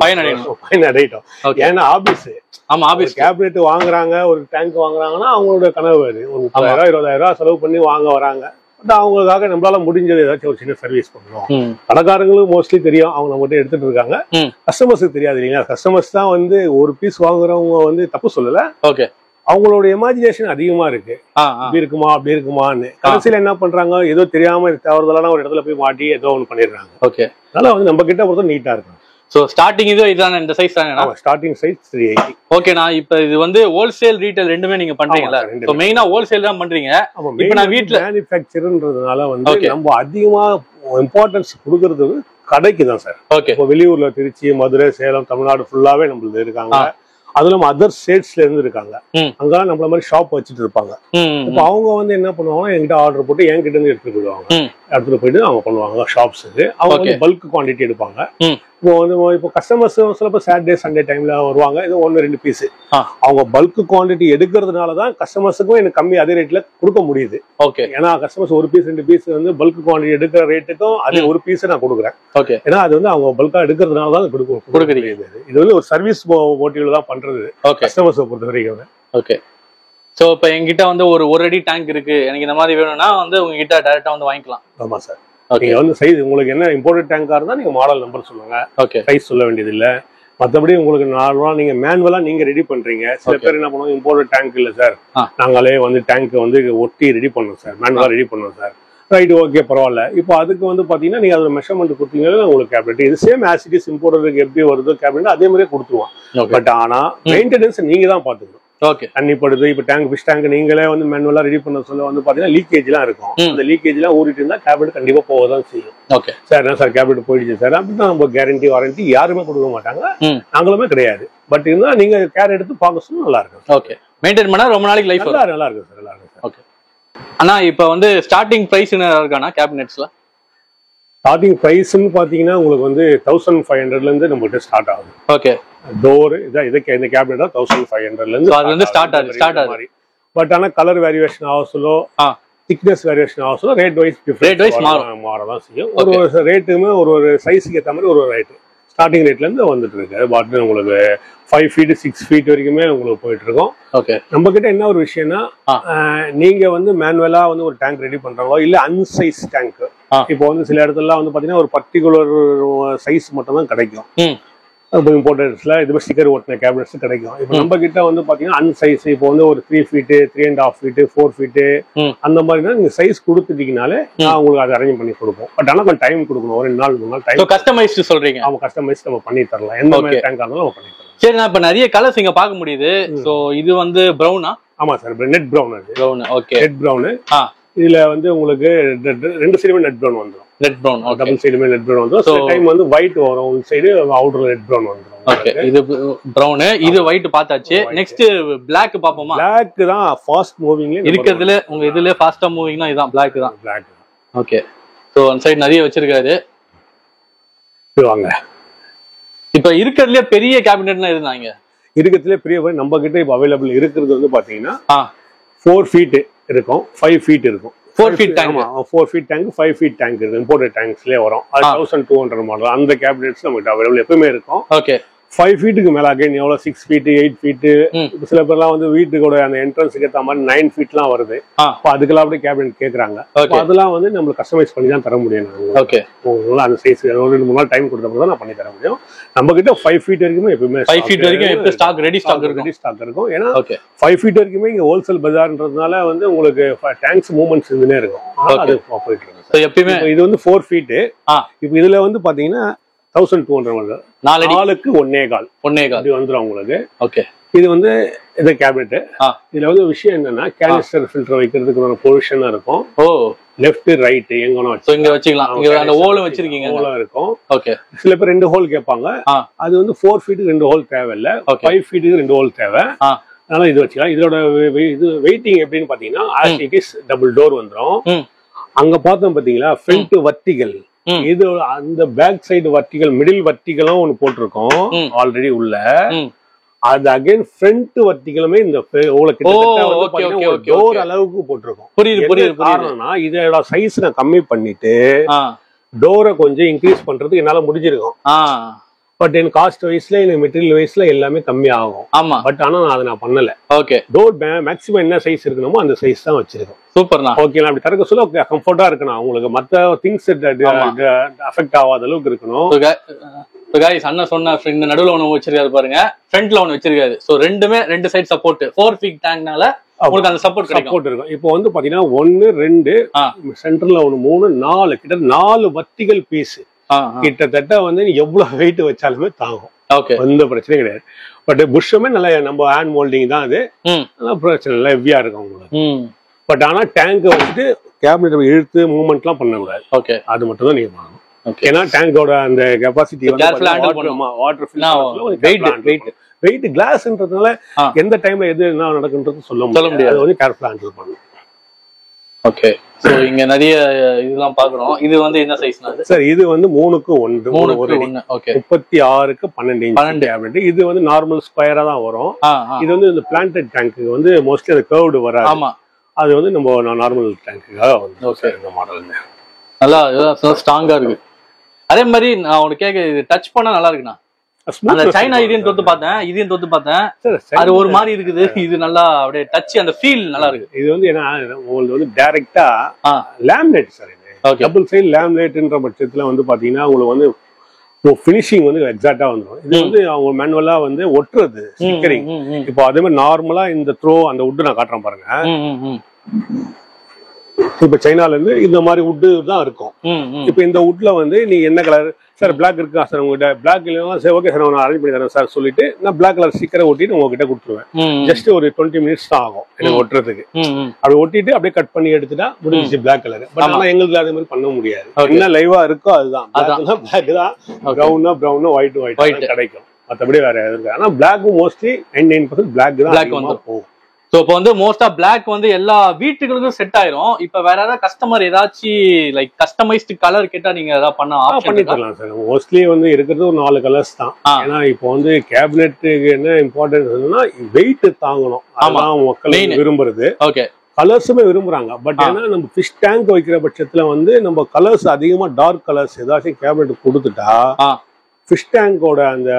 பயனடையட்டும். ஏன்னா ஆபீஸ் கேபினெட் வாங்குறாங்க, ஒரு டேங்க் வாங்குறாங்கன்னா அவங்களோட கனவு அது. ஒரு 30,000 20,000 செலவு பண்ணி வாங்க வராங்க. பட் அவங்களுக்காக நம்மளால முடிஞ்சது ஏதாச்சும் ஒரு சின்ன சர்வீஸ் பண்ணுவோம். கடைக்காரங்களுக்கு மோஸ்ட்லி தெரியும், அவங்க நம்மகிட்ட எடுத்துட்டு இருக்காங்க. கஸ்டமர்ஸுக்கு தெரியாது இல்லைங்களா. கஸ்டமர்ஸ் தான் வந்து ஒரு பீஸ் வாங்குறவங்க வந்து தப்பு சொல்லல. ஓகே அவங்களோட இமேஜினேஷன் அதிகமா இருக்கு. இப்படி இருக்குமா அப்படி இருக்குமான்னு. கடைசியில என்ன பண்றாங்க, ஏதோ தெரியாம தவறுதலான ஒரு இடத்துல போய் மாட்டி ஏதோ ஒண்ணு பண்ணிடுறாங்க. ஓகே அதனால வந்து நம்ம கிட்ட பொறுத்த நீட்டா இருக்கும். சோ ஸ்டார்டிங் இதான இந்த சைஸ் தானே? Starting size 380. ஓகேண்ணா. இப்போ இது வந்து ஹோல்சேல் ரீட்டைல் ரெண்டுமே நீங்க பண்றீங்களா? சோ மெயினா ஹோல்சேல் தான் பண்றீங்க. இப்போ நான் வீட்ல மேனுஃபேக்சர்ன்றதுனால வந்து நம்ம அதிகமா இம்பார்ட்டன்ஸ் கொடுக்கிறது கடைக்கு தான் சார். ஓகே இப்போ வெளியூர்ல திருச்சி, மதுரை, சேலம், தமிழ்நாடு ஃபுல்லாவே நம்மளுக்கு இருக்காங்க. அதுல நம்ம அதர் ஸ்டேட்ஸ்ல இருந்து இருக்காங்க. அங்கெல்லாம் நம்மள மாதிரி ஷாப் வச்சுட்டு இருப்பாங்க. இப்போ அவங்க வந்து என்ன பண்ணுவாங்கன்னா என்கிட்ட ஆர்டர் போட்டு என்கிட்ட இருந்து எடுத்துட்டு போயிடுவாங்க. எடுத்துட்டு போயிட்டு அவங்க பண்ணுவாங்க ஷாப்ஸுக்கு. அவங்க வந்து பல்க் குவான்டிட்டி எடுப்பாங்க. இப்போ கஸ்டமர்ஸ் சிலப்போ சாட்டர்டே சண்டே டைம்ல வருவாங்க. இது 1-2 பீஸ் அவங்க பல்க் குவான்டிட்டி எடுக்கிறதுனாலதான் கஸ்டமர்ஸுக்கும் எனக்கு கம்மி அதே ரேட்ல கொடுக்க முடியுது. ஓகே ஏன்னா கஸ்டமர்ஸ் 1 பீஸ் 2 பீஸ் வந்து பல்க் குவான்டிட்டி எடுக்கிற ரேட்டுக்கும் அதே 1 பீஸ் நான் கொடுக்குறேன். ஓகே ஏன்னா அது வந்து அவங்க பல்கா எடுக்கிறதுனாலதான் கொடுக்குறீங்க. இது வந்து ஒரு சர்வீஸ் மோட்டிவ்ல தான் பண்றது கஸ்டமர்ஸ் பொறுத்த வரைக்கும். ஓகே சோ இப்போ என்கிட்ட வந்து ஒரு அடி டேங்க் இருக்கு, எனக்கு இந்த மாதிரி வேணும்னா வந்து உங்ககிட்ட டைரக்டா வந்து வாங்கிக்கலாம். ஆமா சார். நீங்க வந்து சைஸ் உங்களுக்கு என்ன இம்போர்ட்டட் டேங்கா இருந்தா நீங்க மாடல் நம்பர் சொல்லுங்க. ஓகே சைஸ் சொல்ல வேண்டியது இல்ல. மற்றபடி உங்களுக்கு நார்மலா நீங்க மேனுவலா நீங்க ரெடி பண்றீங்க. சில பேர் என்ன பண்ணுவோம், இம்போர்ட்டட் டேங்க் இல்ல சார், நாங்களே வந்து டேங்க் வந்து ஒட்டி ரெடி பண்ணோம் சார், மேனுவலா ரெடி பண்ணோம் சார். ரைட் ஓகே பரவாயில்ல. இப்போ அதுக்கு வந்து பாத்தீங்கன்னா நீங்க அதோட மெஷர்மெண்ட் கொடுத்தீங்கன்னா உங்களுக்கு கேபினெட் இது சேம் ஆஸ் இட் இஸ் இம்போர்ட்டருக்கு எப்படி வருதோ கேபினெட் அதே மாதிரியே கொடுத்துருவோம். பட் ஆனா மெயின்டெனன்ஸ் நீங்க தான் பாத்துக்கணும். ஓகே தண்ணி படுது. இப்ப டேங்க் ஃபிஷ் டேங்க் நீங்களே வந்து மேனுவலா ரெடி பண்ண சொல்ல வந்து பாத்தீங்கன்னா லீக்கேஜ் எல்லாம் இருக்கும். அந்த லீக்கேஜ் எல்லாம் ஊறிட்டு இருந்தா கேபினெட் கண்டிப்பா போகதான் செய்யும். ஓகே சார் என்ன சார் கேபினெட் போயிடுச்சு சார் அப்படின்னா நம்ம கேரண்டி வாரண்டி யாருமே கொடுக்க மாட்டாங்க, நாங்களுமே கிடையாது. பட் இருந்தா நீங்க கேர் எடுத்து பார்க்க சொல்ல நல்லா இருக்கும். ஓகே மெயின்டைன் பண்ணா ரொம்ப நாளைக்கு லைஃப் நல்லா இருக்கும் சார். நல்லா இருக்கும். ஓகே ஆனா இப்ப வந்து ஸ்டார்டிங் பிரைஸ் என்ன இருக்கானா கேபினெட்ஸ்ல? ஸ்டார்டிங் பிரைஸ்ன்னு பாத்தீங்கன்னா உங்களுக்கு வந்து 1500ல இருந்து நம்மகிட்ட ஸ்டார்ட் ஆகுது. ஓகே டோர் இதுக்கு இந்த கேபினெட் 1500ல இருந்து ஸ்டார்ட் ஆகுது. பட் ஆனா கலர் வேரியேஷன் ஆகுதோ திக்னஸ் வேரியேஷன் ஆகுதோ ரேட் வைஸ் மாறதான் செய்யும். ஒரு ரேட்டுமே ஒரு சைஸுக்கு ஏற்ற மாதிரி ஒரு ரேட் ஸ்டார்டிங் ரேட்ல இருந்து வந்துட்டு இருக்கு. பட் உங்களுக்கு 5 feet 6 feet வரைக்குமே உங்களுக்கு போயிட்டு இருக்கோம். ஓகே நம்ம கிட்ட என்ன ஒரு விஷயம்னா நீங்க வந்து மேனுவலா வந்து ஒரு டேங்க் ரெடி பண்றாங்களோ இல்ல அன்சைஸ் டேங்க், இப்போ வந்து சில இடத்துல வந்து பாத்தீங்கன்னா ஒரு பர்டிகுலர் சைஸ் மட்டும் தான் கிடைக்கும். இம்போர்ட்டட்ஸ்ல இது ஸ்டிக்கர் ஓட்டின கேபினெட்ஸ் கிடைக்கும். இப்போ நம்ம கிட்ட வந்து பாத்தீங்கன்னா அன்சைஸ் இப்போ வந்து ஒரு 3 feet 3.5 feet 4 feet அந்த மாதிரினா நீங்க சைஸ் கொடுத்துட்டீங்கனாலே நான் உங்களுக்கு அதை அரேஞ்ச் பண்ணி கொடுப்போம். பட் ஆனா கொஞ்சம் டைம் கொடுக்கணும், ஒரு 2 நாள் 3 நாள் டைம். கஸ்டமைஸ் சொல்றீங்க? ஆமா கஸ்டமைஸ் நம்ம பண்ணி தரலாம். எந்த மாதிரி டேங்க் ஆனாலும் நம்ம பண்ணி தரலாம். சரி நான் இப்ப நிறைய கலர்ஸ் இங்க பார்க்க முடியுது. சோ இது வந்து பிரவுனா? ஆமா சார் நெட் பிரவுன். அது பிரவுன். Okay net brown. இதுல வந்து உங்களுக்கு 2 சைடுமே நெட் பிரவுன் வந்துரும். நெட் பிரவுன் டபுள் சைடுமே நெட் பிரவுன் வந்துரும். சில டைம் வந்து ஒயிட் வரும், ஒரு சைடு அவுட்டர் நெட் பிரவுன் வந்துரும். ஓகே இது பிரவுன், இது ஒயிட் பார்த்தாச்சு. நெக்ஸ்ட் Black பாப்போமா? Black தான் ஃபாஸ்ட் மூவிங்ல இருக்குதுல, உங்க இதுல ஃபாஸ்டா மூவிங்னா இதான் Black தான். Black. ஓகே ஸோ அந்த சைடு நிறைய வச்சிருக்காரு. வாங்க, இப்ப இருக்கிறதுல பெரிய கேபினெட்னா இருந்தாங்க. இருக்கிறதுல பெரிய நம்ம கிட்ட இப்ப அவைலபிள் இருக்கிறது வந்து பாத்தீங்கன்னா 4 feet இருக்கும், 5 feet இருக்கும். 4 feet tank. 4 feet tank, 5 feet tank இருக்கு. இம்போர்ட்டட் டேங்க்ஸ்லயே வரும். அது 1200 மாடல். அந்த கேபினெட்ஸ் நமக்கு அவைலபிள் எப்பவுமே இருக்கும். ஓகே. 5 feetக்கு மேல அகைன் எவ்வளவு 6 feet 8 feet சில பேர்லாம் வந்து வீட்டுக்கோட அந்த என்ட்ரன்ஸுக்கு ஏற்ற மாதிரி 9 feetலாம் வருது. அப்ப அதுக்கெல்லாம் அப்படியே கேபினெட் கேக்குறாங்க. அதெல்லாம் வந்து நம்மளுக்கு கஸ்டமைஸ் பண்ணி தான் தர முடியும். ஓகே. அந்த சைஸ் ஒரு 2-3 நாள் டைம் கொடுத்தா தான் நான் பண்ணி தர முடியும். நம்ம கிட்ட 5 feet வரைக்கும் எப்பவுமே 5 feet வரைக்கும் எப்ப ஸ்டாக் ரெடி ஸ்டாக் இருக்கும். ஏன்னா 5 feet வரைக்குமே இங்க ஹோல்சேல் பஜார்ன்றதுனால வந்து உங்களுக்கு டேங்க்ஸ் மூவ்மெண்ட்ஸ் இருந்துனே இருக்கும். அது போயிட்டு இருக்கு. எப்பயுமே இது வந்து 4 feet. இப்ப இதுல வந்து பாத்தீங்கன்னா 1200 நாலுக்கு 1.25 வந்துடும் உங்களுக்கு. ஓகே. இது வந்து இந்த கேபினெட். இதுல வந்து விஷயம் என்னன்னா கேனிஸ்டர் ஃபில்டர் வைக்கிறதுக்கு ஒரு பொசிஷன் இருக்கும். லெஃப்ட் ரைட் எங்கனோ இங்க வச்சுக்கலாம். இங்க அந்த ஹோல் வச்சிருக்கீங்க. ஹோல் இருக்கும். ஓகே. சில பேர் 2 ஹோல் கேட்பாங்க. அது வந்து 4 feetக்கு 2 ஹோல் தேவையில்ல. 5 feetக்கு 2 ஹோல் தேவை. அதனால இது வச்சுக்கலாம். இதோட இது வெயிட்டிங் எப்படின்னு பாத்தீங்கன்னா as it is double door வந்துரும். அங்க பார்த்தோம் பாத்தீங்களா ஃப்ரண்ட் வர்டிகல். இது அந்த பேக் சைடு வர்டிகல் மிடில் வர்டிகலும் ஒன்னு போட்டிருக்கோம் ஆல்ரெடி உள்ள. அது அகைன் ஃப்ரண்ட் வர்டிகலுமே இந்த உங்களுக்கு டோர் அளவுக்கு போட்டிருக்கோம். புரியுது. காரணம்னா இதோட சைஸ் நான் கம்மி பண்ணிட்டு டோரை கொஞ்சம் இன்க்ரீஸ் பண்றதுக்கு என்னால முடிஞ்சிருக்கும். பட் என் காஸ்ட் வைஸ்ல எனக்கு மெட்டீரியல் வைஸ்ல எல்லாமே கம்மி ஆகும். ஆமா. பட் ஆனா நான் அதை நான் பண்ணல. ஓகே. டோர் மேக்ஸிமம் என்ன சைஸ் இருக்கணுமோ அந்த சைஸ் தான் வச்சிருக்கோம். சூப்பர்ண்ணா. ஓகே. அப்படி திறக்க சொல்ல கம்ஃபர்ட்டா இருக்கணும். உங்களுக்கு மத்த திங்ஸ் அஃபெக்ட் ஆகாத அளவுக்கு இருக்கணும். गाइस அண்ணா சொன்ன இந்த நடுவுல ஒன்னு வச்சிருக்காரு பாருங்க, ஃப்ரண்ட்ல ஒன்னு வச்சிருக்காரு. சோ ரெண்டுமே ரெண்டு சைடு சப்போர்ட் 4 feet டேங்க்னால உங்களுக்கு அந்த சப்போர்ட் இருக்கும். இப்போ வந்து பாத்தீங்கன்னா 1 2 சென்டர்ல 1 3 4 கிட்ட 4 வர்டிகல் பீஸ் கிட்டத்தட்ட வந்து எவ்வளவு வெயிட் வச்சாலுமே தாங்கும். எந்த பிரச்சனையும் கிடையாது. பட் புஷ்ஷுமே நல்ல நம்ம ஹேண்ட் மோல்டிங் தான். அது பிரச்சனை இல்லை, ஹெவியா இருக்கும் உங்களுக்கு. பட் ஆனா டேங்கை வந்துட்டு கேபினெட் இழுத்து மூவ்மெண்ட்லாம் பண்ணக்கூடாது. ஓகே. அது மட்டும் தான் நீங்க பண்ணணும். ஏன்னா டேங்கோட அந்த கெபாசிட்டி வெயிட் கிளாஸ்ன்றதுனால எந்த டைம்ல எது என்ன நடக்குன்றது சொல்ல முடியாது. அது வந்து கேர்ஃபுல்லா ஹேண்டில் பண்ணணும். ஓகே. சோ இங்க நிறைய இதெல்லாம் பாக்குறோம். இது வந்து என்ன சைஸ்னா சார்? இது வந்து 3க்கு 1 ஓகே. 36க்கு 12 inch cabinet. இது வந்து நார்மல் ஸ்கொயரா தான் வரும். இது வந்து இந்த பிளான்டட் டேங்க்கு வந்து மோஸ்ட்லி அது கர்வ்டு வராது. ஆமா. அது வந்து நம்ம நார்மல் டேங்க்குக்காக வந்து ஓகே இந்த மாடல் நல்லா ஸ்ட்ராங்கா இருக்கு. அதே மாதிரி நான் உனக்கு கேட்க இது டச் பண்ணா நல்லா இருக்குண்ணா. அந்த சைனா இதையும் தொட்டு பார்த்தேன் அது ஒரு மாதிரி இருக்குது. இது நல்லா அப்படியே டச் அந்த ஃபீல் நல்லா இருக்கு. இது வந்து என்ன உங்களுக்கு வந்து டைரக்டா லேமினேட் சார். இது டபுள் சைடு லேமினேட்ன்ற பட்சத்துல வந்து பாத்தீங்கன்னா உங்களுக்கு வந்து ஃபினிஷிங் வந்து எக்ஸாக்டா வந்துடும். இது வந்து அவங்க மேனுவலா வந்து ஒட்டுறது ஸ்டிக்கரிங். இப்போ அதே மாதிரி நார்மலா இந்த த்ரோ அந்த வுட் நான் காட்டுறேன் பாருங்க. இப்ப சைனால இருந்து இந்த மாதிரி வுட்டு தான் இருக்கும். இப்ப இந்த வுட்ல வந்து நீ என்ன கலர் சார் பிளாக் இருக்கா சார் உங்ககிட்ட? பிளாக் இல்லைன்னா சரி ஓகே சார் நான் அரேஞ்ச் பண்ணி தரேன் சார் சொல்லிட்டு நான் பிளாக் கலர் ஸ்டிக்கரை ஒட்டிட்டு உங்ககிட்ட கொடுத்துருவேன். ஜஸ்ட் ஒரு 20 minutes தான் ஆகும் எனக்கு ஒட்டுறதுக்கு. அப்படி ஒட்டிட்டு அப்படியே கட் பண்ணி எடுத்துட்டா முடிஞ்சிச்சு பிளாக் கலர். பட் ஆனா எங்களுக்கு அதே மாதிரி பண்ண முடியாது. என்ன லைவா இருக்கோ அதுதான். பிளாக் தான், ப்ரௌனா ஒயிட் கிடைக்கும். மற்றபடி வேற எதுவும் இருக்கு. ஆனா பிளாக் மோஸ்ட்லி 99% பிளாக் தான் போகும். சோ இப்போ வந்து மோஸ்டா பிளாக் வந்து எல்லா வீட்டுகளுக்கும் செட் ஆயிரும். இப்ப வேற ஏதாவது கஸ்டமர் ஏதாச்சும் லைக் கஸ்டமைஸ்டு கலர் கேட்டா நீங்க ஏதாவது பண்ணி தரலாம் சார். மோஸ்ட்லி வந்து இருக்கிறது ஒரு 4 கலர்ஸ் தான். ஏன்னா இப்போ வந்து கேபினெட்டுக்கு என்ன இம்பார்ட்டன்ஸ்னா வெயிட் தாங்கணும். அதான் மக்கள் விரும்புறது. ஓகே. கலர்ஸுமே விரும்புறாங்க. பட் ஏன்னா நம்ம ஃபிஷ் டேங்க் வைக்கிற பட்சத்துல வந்து நம்ம கலர்ஸ் அதிகமா டார்க் கலர்ஸ் ஏதாச்சும் கேபினெட் கொடுத்துட்டா ஃபிஷ் டேங்கோட அந்த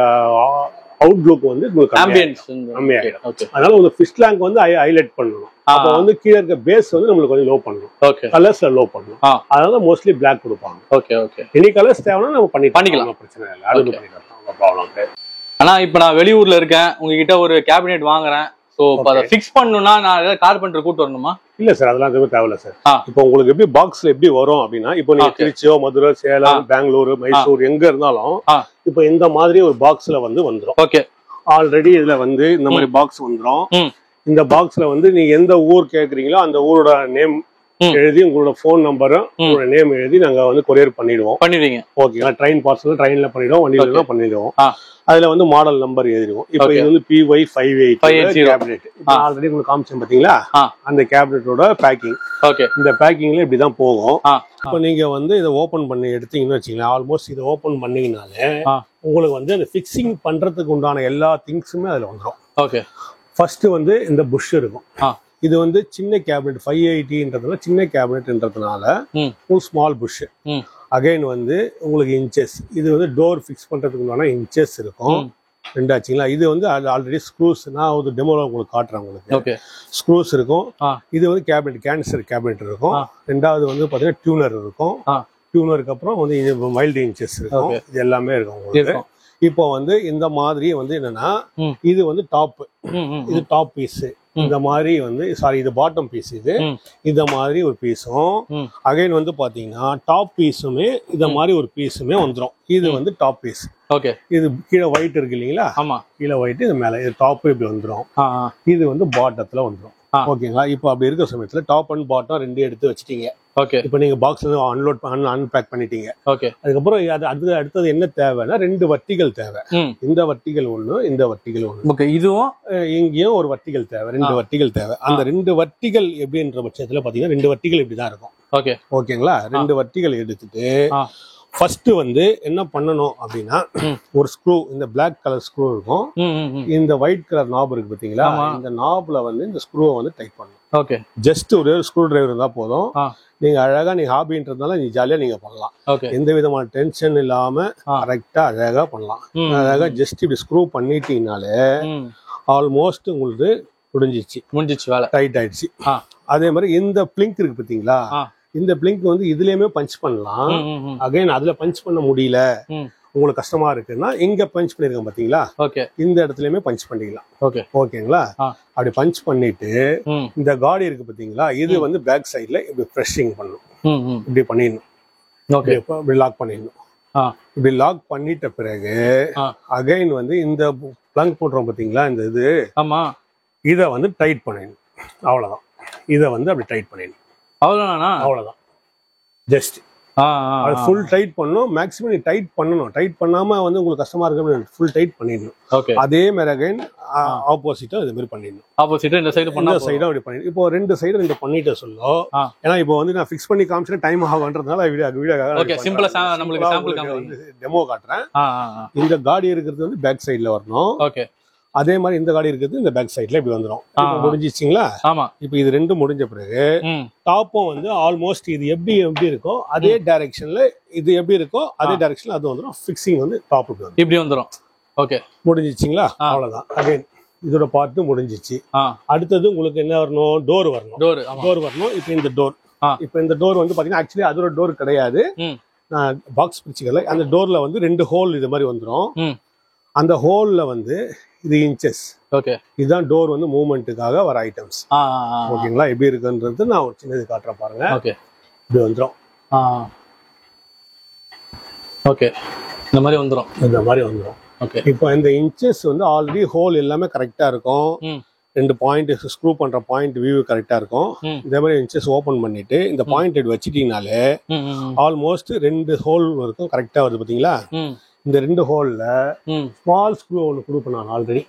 அவுட்லுக் வந்து கம்மியாயிடும். அதனால ஒரு ஃபிஷ் டேங்க் வந்து ஹைலைட் பண்ணணும். அப்ப வந்து கீழே இருக்க பேஸ் வந்து நம்மளுக்கு கொஞ்சம் லோ பண்ணணும். கலர்ஸ் லோ பண்ணணும். அதனால மோஸ்ட்லி பிளாக் கொடுப்பாங்க. Okay okay. எனி கலர்ஸ் தேவைன்னா நம்ம பண்ணிக்கலாம். பிரச்சனை இல்லை. அது பண்ணிக்கலாம், ப்ராப்ளம். ஆனா இப்ப நான் வெளியூர்ல இருக்கேன், உங்ககிட்ட ஒரு கேபினெட் வாங்குறேன். சோ அத ஃபிக்ஸ் பண்ணனும்னா நான் ஏதாவது கார்பெண்டர் கூட்டி வரணுமா? இல்ல சார், அதெல்லாம் எதுவும் தேவையில்ல சார். இப்போ உங்களுக்கு எப்படி பாக்ஸ்ல எப்படி வரும் அப்படின்னா, இப்போ நீங்க திருச்சியோ மதுரை சேலம் பெங்களூரு மைசூர் எங்க இருந்தாலும் இப்போ இந்த மாதிரி ஒரு பாக்ஸ்ல வந்து வந்துரும். ஓகே. ஆல்ரெடி இதுல வந்து இந்த மாதிரி பாக்ஸ் வந்துரும். இந்த பாக்ஸ்ல வந்து நீங்க எந்த ஊர் கேக்குறீங்களோ அந்த ஊரோட நேம் எழுதி உங்களோட போன் நம்பரும் உங்களோட நேம் எழுதி நாங்க வந்து கொரியர் பண்ணிடுவோம். பண்ணிடுவீங்க. ஓகேங்களா? ட்ரெயின் பார்சல் ட்ரெயின்ல பண்ணிடுவோம், வண்டியில பண்ணிடுவோம். அதுல வந்து மாடல் நம்பர் எழுதிடுவோம். இப்போ இது வந்து PY580 கேபினெட். ஆல்ரெடி உங்களுக்கு காமிச்சேன் பாத்தீங்களா, அந்த கேபினெட்டோட பேக்கிங். இந்த பேக்கிங்ல இப்படிதான் போகும். இப்போ நீங்க வந்து இதை ஓபன் பண்ணி எடுத்தீங்கன்னு வச்சுக்கலாம், ஆல்மோஸ்ட் இதை ஓபன் பண்ணீங்கனாலே உங்களுக்கு வந்து அந்த ஃபிக்ஸிங் பண்றதுக்கு உண்டான எல்லா திங்ஸுமே அதுல வந்துடும். ஃபர்ஸ்ட் வந்து இந்த புஷ் இருக்கும். இது வந்து சின்ன கேபினெட் 580ன்றதுனால சின்ன கேபினெட்ன்றதுனால ஸ்மால் புஷ். அகைன் வந்து உங்களுக்கு இன்ச்சஸ், இது வந்து டோர் ஃபிக்ஸ் பண்றதுக்கு இன்ச்சஸ் இருக்கும். ரெண்டாச்சுங்களா? இது வந்து ஆல்ரெடி ஸ்க்ரூஸ், நான் ஒரு டெமோல உங்களுக்கு காட்டுறேன். உங்களுக்கு ஸ்க்ரூஸ் இருக்கும். இது வந்து கேபினெட் கேன்சர் கேபினெட் இருக்கும். ரெண்டாவது வந்து பாத்தீங்கன்னா டியூனர் இருக்கும். டியூனருக்கு அப்புறம் வந்து இது மைல்டு இன்ச்சஸ் இருக்கும். இது எல்லாமே இருக்கும் உங்களுக்கு. இப்போ வந்து இந்த மாதிரி வந்து என்னன்னா, இது வந்து டாப், இது டாப் பீஸ். இந்த மாதிரி வந்து சாரி, இது பாட்டம் பீஸ். இது இந்த மாதிரி ஒரு பீஸும் அகைன் வந்து பாத்தீங்கன்னா டாப் பீஸுமே இந்த மாதிரி ஒரு பீஸுமே வந்துடும். இது வந்து டாப் பீஸ். இது கீழே ஒயிட் இருக்கு இல்லைங்களா? கீழே ஒயிட், இது மேல இது டாப் இப்படி வந்துடும். இது வந்து பாட்டத்துல வந்துடும். ஓகேங்களா? இப்போ அப்படி இருக்க சமயத்துல டாப் அண்ட் பாட்டம் ரெண்டு எடுத்து வச்சிட்டீங்க. இப்போ நீங்க பாக்ஸ் அன்லோட் அன்பேக் பண்ணிட்டீங்க. அதுக்கப்புறம் அடுத்தது என்ன தேவைன்னா, ரெண்டு வர்டிகல் தேவை. இந்த வர்டிகல் ஒண்ணு, இந்த வர்டிகல் ஒண்ணு. இதுவும் இங்கேயும் ஒரு வர்டிகல் தேவை, ரெண்டு வர்டிகல் தேவை. அந்த ரெண்டு வர்டிகல் எப்படின்ற பட்சத்துல பாத்தீங்கன்னா ரெண்டு வர்டிகல் இப்படிதான் இருக்கும். ஓகேங்களா? ரெண்டு வர்டிகல் எடுத்துட்டு ஃபர்ஸ்ட் வந்து என்ன பண்ணணும் அப்படின்னா, ஒரு ஸ்க்ரூ, இந்த பிளாக் கலர் ஸ்க்ரூ இருக்கும், இந்த ஒயிட் கலர் நாப் இருக்கு பாத்தீங்களா, இந்த நாப்ல வந்து இந்த ஸ்க்ரூவை வந்து டைட் பண்ணணும். ஜஸ்ட் ஒரு ஸ்க்ரூ டிரைவர் இருந்தா போதும். நீங்க அழகா, நீங்க ஹாபின்றதுனால நீங்க ஜாலியா நீங்க பண்ணலாம். எந்த விதமான டென்ஷன் இல்லாம கரெக்டா அழகா பண்ணலாம். அழகா ஜஸ்ட் இப்படி ஸ்க்ரூ பண்ணிட்டீங்கனாலே ஆல்மோஸ்ட் உங்களுக்கு முடிஞ்சிச்சு, வேலை டைட் ஆயிடுச்சு. அதே மாதிரி இந்த பிளிங்க் இருக்கு பாத்தீங்களா, இந்த பிளிங்க் வந்து இதுலயுமே பஞ்ச் பண்ணலாம். அகைன் அதுல பஞ்ச் பண்ண முடியல, உங்களுக்கு கஷ்டமா இருக்குன்னா இங்க பஞ்ச் பண்ணிருக்கேன் பாத்தீங்களா, இந்த இடத்துலயுமே பஞ்ச் பண்ணிக்கலாம். ஓகேங்களா? அப்படி பஞ்ச் பண்ணிட்டு இந்த காடி இருக்கு பாத்தீங்களா, இது வந்து பேக் சைட்ல இப்படி ஃப்ரெஷிங் பண்ணணும். இப்படி பண்ணிடணும். இப்படி லாக் பண்ணிடணும். இப்படி லாக் பண்ணிட்ட பிறகு அகைன் வந்து இந்த பிளங்க் போடுறோம் பாத்தீங்களா, இந்த இது இத வந்து டைட் பண்ணிடணும். அவ்வளவுதான். இத வந்து அப்படி டைட் பண்ணிடணும். அவ்வளவுதான். ஜஸ்ட் அது ஃபுல் டைட் பண்ணணும். மேக்ஸிமம் நீ டைட் பண்ணணும். டைட் பண்ணாம வந்து உங்களுக்கு கஷ்டமா இருக்கு, ஃபுல் டைட் பண்ணிடணும். அதே மாதிரி அகைன் ஆப்போசிட்டா இது மாதிரி பண்ணிடணும். ஆப்போசிட்டா இந்த சைடு பண்ணா, இந்த சைடு அப்படி பண்ணிடணும். இப்போ ரெண்டு சைடு ரெண்டு பண்ணிட்டு சொல்லும். ஏன்னா இப்போ வந்து நான் ஃபிக்ஸ் பண்ணி காமிச்சா டைம் ஆகுன்றதுனால வீடியோ சிம்பிளா நம்மளுக்கு சாம்பிள் டெமோ காட்டுறேன். இந்த காடி இருக்கிறது வந்து பேக் சைடுல வரணும். அதே மாதிரி இந்த காடி இருக்கிறது இந்த பேக் சைட்ல இப்படி வந்துடும். முடிஞ்சிச்சிங்களா? இப்ப இது ரெண்டும் முடிஞ்ச பிறகு டாப்பும் வந்து ஆல்மோஸ்ட் இது எப்படி இருக்கோ அதே டைரக்ஷன்ல, இது எப்படி இருக்கோ அதே டைரக்ஷன்ல அது வந்துடும். ஃபிக்ஸிங் வந்து டாப் இப்படி வந்துடும். முடிஞ்சிச்சிங்களா? அவ்வளவுதான். அகைன் இதோட பார்ட் முடிஞ்சிச்சு. அடுத்தது உங்களுக்கு என்ன வரணும்? டோர் வரணும். டோர் வரணும். இப்ப இந்த டோர் வந்து பாத்தீங்கன்னா ஆக்சுவலி அதோட டோர் கிடையாது, நான் பாக்ஸ் பிரிச்சுக்கல. அந்த டோர்ல வந்து ரெண்டு ஹோல் இது மாதிரி வந்துடும். அந்த ஹோல்ல வந்து இது இன்ச்சஸ். இதுதான் டோர் வந்து மூவ்மெண்ட்டுக்காக வர ஐட்டம்ஸ். ஓகேங்களா? எப்படி இருக்குன்றது நான் ஒரு சின்னது காட்டுறேன் பாருங்க. இப்படி வந்துடும். இந்த மாதிரி வந்துடும். இப்போ இந்த இன்ச்சஸ் வந்து ஆல்ரெடி ஹோல் எல்லாமே கரெக்டா இருக்கும். ரெண்டு பாயிண்ட் ஸ்க்ரூ பண்ற பாயிண்ட் வியூ கரெக்டா இருக்கும். இதே மாதிரி இன்ச்சஸ் ஓபன் பண்ணிட்டு இந்த பாயிண்ட் எடுத்து வச்சிட்டீங்கனாலே ஆல்மோஸ்ட் ரெண்டு ஹோல் இருக்கும் கரெக்டா வருது பாத்தீங்களா? இந்த ரெண்டு ஹோல்ல ஸ்மால் ஸ்க்ரூ ஒன்று கொடுப்பேன் ஆல்ரெடி.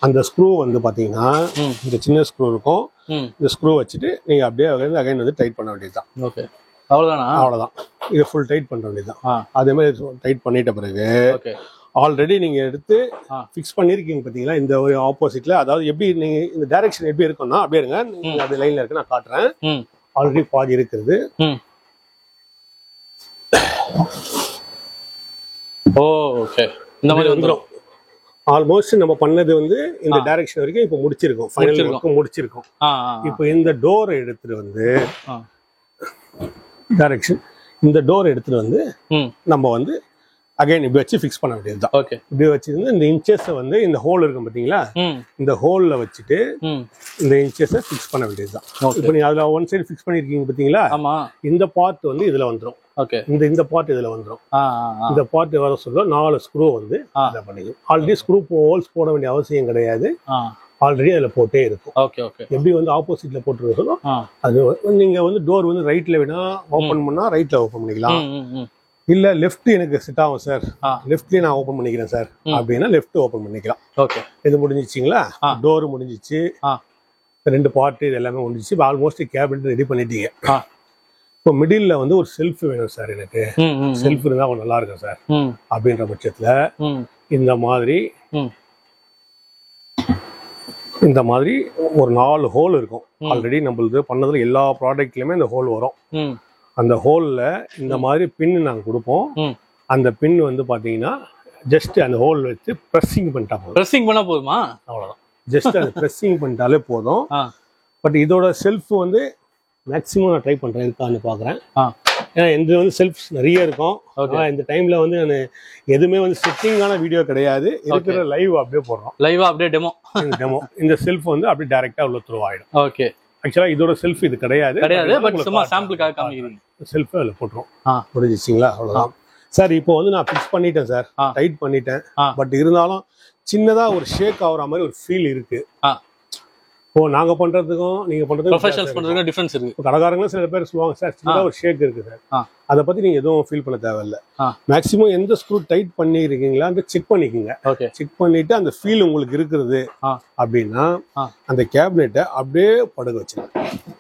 அந்த ஸ்க்ரூ வந்து பாத்தீங்கன்னா இந்த சின்ன ஸ்க்ரூ இருக்கும். இந்த ஸ்க்ரூ வச்சுட்டு நீங்க அப்படியே அகைன் வந்து டைட் பண்ண வேண்டியதுதான். அவ்வளவுதான். இது ஃபுல் டைட் பண்ண வேண்டியதுதான். அதே மாதிரி டைட் பண்ணிட்ட பிறகு ஆல்ரெடி நீங்க எடுத்து ஃபிக்ஸ் பண்ணிருக்கீங்க பாத்தீங்களா, இந்த ஒரு ஆப்போசிட்ல. அதாவது எப்படி நீங்க இந்த டைரக்ஷன் எப்படி இருக்கும்னா அப்படியே இருங்க, நீங்க அப்படியே லைன்ல இருக்கு, நான் காட்டுறேன். ஆல்ரெடி பாதி இருக்குது. இந்த மாதிரி வந்துடும். ஆல்மோஸ்ட் நம்ம பண்ணது வந்து இந்த டைரக்ஷன் வரைக்கும் இப்ப முடிச்சிருக்கோம். ஃபைனல் வரைக்கும் முடிச்சிருக்கோம். இப்போ இந்த டோர் எடுத்துட்டு வந்து டைரக்ஷன், இந்த டோர் எடுத்துட்டு வந்து நம்ம வந்து அகைன் இப்படி வச்சு ஃபிக்ஸ் பண்ண வேண்டியதுதான். இப்படி வச்சிருந்து இந்த இன்ச்சஸ் வந்து இந்த ஹோல் இருக்கும் பாத்தீங்களா, இந்த ஹோல்ல வச்சுட்டு இந்த இன்ச்சஸை ஃபிக்ஸ் பண்ண வேண்டியதுதான். இப்போ நீங்க அதுல ஒன் சைடு ஃபிக்ஸ் பண்ணிருக்கீங்க பாத்தீங்களா, இந்த பார்ட் வந்து இதுல வந்துடும். இந்த பார்ட் இதுல வந்துடும். இந்த பார்ட் வர சொல்ல 4 ஸ்க்ரூ வந்து பண்ணிக்கும். ஆல்ரெடி ஸ்க்ரூ ஹோல்ஸ் போட வேண்டிய அவசியம் கிடையாது. ஆல்ரெடி அதுல போட்டே இருக்கும். Okay okay. எப்படி வந்து ஆப்போசிட்ல போட்டுருக்கோம் அது நீங்க வந்து டோர் வந்து ரைட்ல வேணா ஓபன் பண்ணா ரைட்ல ஓபன் பண்ணிக்கலாம். இல்ல லெஃப்ட் எனக்கு செட் ஆகும் சார், லெஃப்ட்லயே நான் ஓபன் பண்ணிக்கிறேன் சார் அப்படின்னா லெஃப்ட் ஓபன் பண்ணிக்கலாம். ஓகே. இது முடிஞ்சிச்சிங்களா? டோர் முடிஞ்சிச்சு, 2 பார்ட் இது எல்லாமே முடிஞ்சிச்சு. ஆல்மோஸ்ட் கேபினட் ரெடி பண்ணிட்டீங்க. இப்போ மிடில்ல வந்து ஒரு செல்ஃப் வேணும் சார், எனக்கு செல்ஃப் இருந்தா கொஞ்சம் நல்லா இருக்கும் சார் அப்படின்ற பட்சத்துல இந்த மாதிரி ஒரு 4 ஹோல் இருக்கும். ஆல்ரெடி நம்மளுக்கு பண்ணதுல எல்லா ப்ராடக்ட்லயுமே இந்த ஹோல் வரும். அந்த ஹோல்ல இந்த மாதிரி பின் நாங்க கொடுப்போம். அந்த பின் வந்து பாத்தீங்கன்னா ஜஸ்ட் அந்த ஹோல் வச்சு பிரஸ்ஸிங் பண்ணிட்டா போதும். பிரஸ்ஸிங் பண்ணா போதுமா? அவ்வளவுதான். ஜஸ்ட் அந்த பிரஸ்ஸிங் பண்ணிட்டாலே போதும். பட் இதோட செல்ஃப் வந்து மேக்ஸிமம் நான் ட்ரை பண்றேன் இருக்கான்னு பாக்குறேன். ஏன்னா இது வந்து செல்ஃப் நிறைய இருக்கும். இந்த டைம்ல வந்து நான் எதுவுமே வந்து செட்டிங்கான வீடியோ கிடையாது, இருக்கிற லைவ் அப்படியே போடுறோம். லைவா அப்படியே டெமோ. இந்த செல்ஃப் வந்து அப்படியே டைரக்டா உள்ள த்ரூ ஆயிடும். ஓகே. ஆக்சுவலா இதோட செல்ஃப் இது கிடையாது, பட் சும்மா சாம்பிளுக்காக காமிக்கிறீங்க. செல்ஃப் அதுல போட்டுரும். முடிஞ்சிச்சிங்களா? அவ்வளவுதான் சார். இப்போ வந்து நான் ஃபிக்ஸ் பண்ணிட்டேன் சார், டைட் பண்ணிட்டேன். பட் இருந்தாலும் சின்னதா ஒரு ஷேக் ஆகுற மாதிரி ஒரு ஃபீல் இருக்கு. இப்போ நாங்க பண்றதுக்கும் நீங்க பண்றதுக்கும் ப்ரொஃபஷனல்ஸ் பண்றதுக்கும் டிஃபரன்ஸ் இருக்கு. கடைக்காரங்களும் சில பேர் சொல்லுவாங்க சார் சின்னதா ஒரு ஷேக் இருக்கு சார், அதை பத்தி நீங்க எதுவும் ஃபீல் பண்ண தேவையில்லை. மேக்ஸிமம் எந்த ஸ்க்ரூ டைட் பண்ணிருக்கீங்களா அந்த செக் பண்ணிக்கோங்க. செக் பண்ணிட்டு அந்த ஃபீல் உங்களுக்கு இருக்குது அப்படின்னா அந்த கேபினெட்டை அப்படியே படுக்க வச்சிருங்க.